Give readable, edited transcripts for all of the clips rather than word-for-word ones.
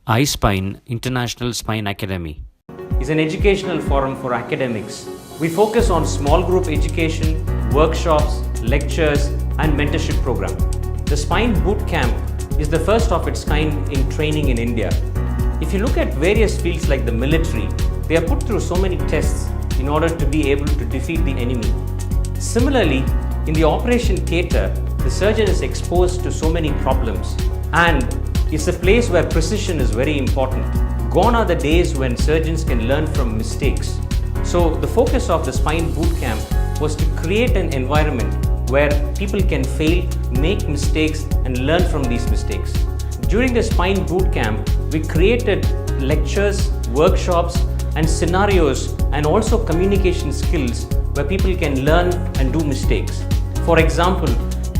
iSpine International Spine Academy is an educational forum for academics. We focus on small group education, workshops, lectures, and mentorship program. The Spine Boot Camp is the first of its kind in training in India. If you look at various fields like the military, they are put through so many tests in order to be able to defeat the enemy. Similarly, in the operation theatre, the surgeon is exposed to so many problems, and it's a place where precision is very important. Gone are the days when surgeons can learn from mistakes. So the focus of the Spine Boot Camp was to create an environment where people can fail, make mistakes, and learn from these mistakes. During the Spine Boot Camp, we created lectures, workshops, and scenarios, and also communication skills where people can learn and do mistakes. For example,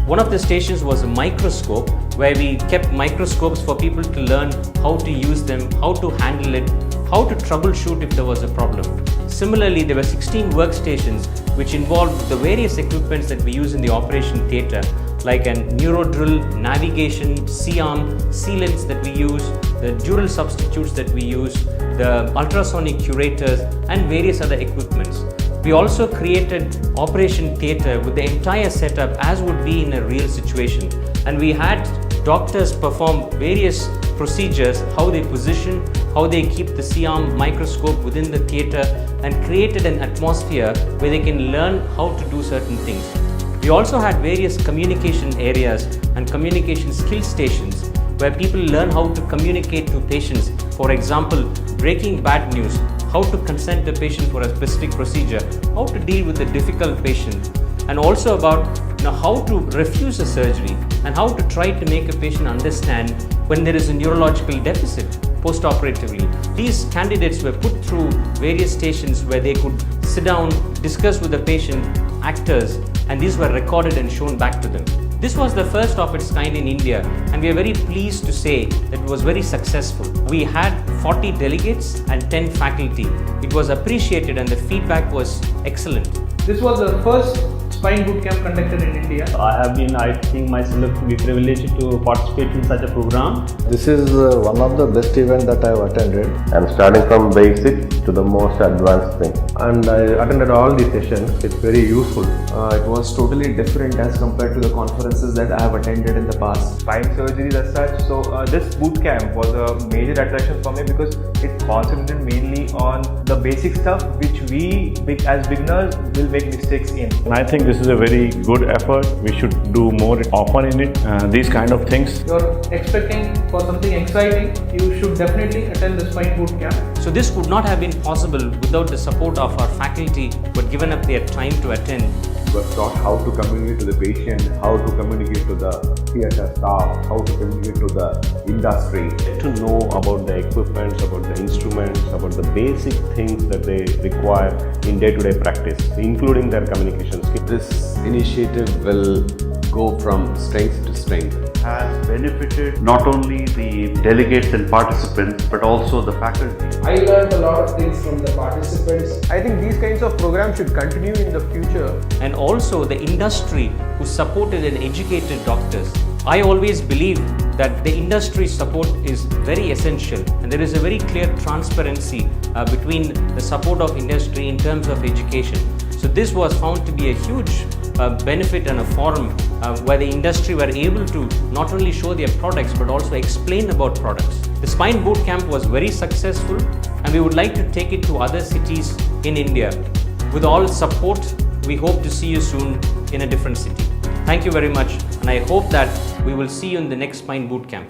one of the stations was a microscope, where we kept microscopes for people to learn how to use them, how to handle it, how to troubleshoot if there was a problem. Similarly, there were 16 workstations which involved the various equipments that we use in the operation theatre, like a neuro drill, navigation, C-arm, sealants that we use, the dural substitutes that we use, the ultrasonic curators, and various other equipments. We also created operation theatre with the entire setup as would be in a real situation, and we had doctors perform various procedures, how they position, how they keep the C-arm microscope within the theatre, and created an atmosphere where they can learn how to do certain things. We also had various communication areas and communication skill stations where people learn how to communicate to patients. For example, breaking bad news, how to consent a patient for a specific procedure, how to deal with a difficult patient, and also about how to refuse a surgery and how to try to make a patient understand when there is a neurological deficit post-operatively. These candidates were put through various stations where they could sit down, discuss with the patient, actors, and these were recorded and shown back to them. This was the first of its kind in India, and we are very pleased to say that it was very successful. We had 40 delegates and 10 faculty. It was appreciated and the feedback was excellent. This was the first Spine Boot Camp conducted in India. I think myself to be privileged to participate in such a program. This is one of the best events that I have attended. I'm starting from basic to the most advanced thing. And I attended all the sessions. It's very useful. It was totally different as compared to the conferences that I have attended in the past. Spine surgery as such. So this boot camp was a major attraction for me because it concentrated mainly on the basic stuff which we as beginners will make mistakes in. And I think this is a very good effort. We should do more often in it. These kind of things. You're expecting for something exciting, you should definitely attend the Spine Boot Camp. So this would not have been possible without the support of our faculty who had given up their time to attend. We were taught how to communicate to the patient, how to communicate to the theatre staff, how to communicate to the industry. To know about the equipments, about the instruments, about the basic things that they require in day-to-day practice, including their communication skills. This initiative will go from strength to strength. Has benefited not only the delegates and participants but also the faculty. I learned a lot of things from the participants. I think these kinds of programs should continue in the future. And also the industry who supported and educated doctors. I always believe that the industry support is very essential, and there is a very clear transparency between the support of industry in terms of education. So this was found to be a huge benefit and a forum where the industry were able to not only show their products but also explain about products. The Spine Boot Camp was very successful, and we would like to take it to other cities in India. With all support, we hope to see you soon in a different city. Thank you very much, and I hope that we will see you in the next Spine Boot Camp.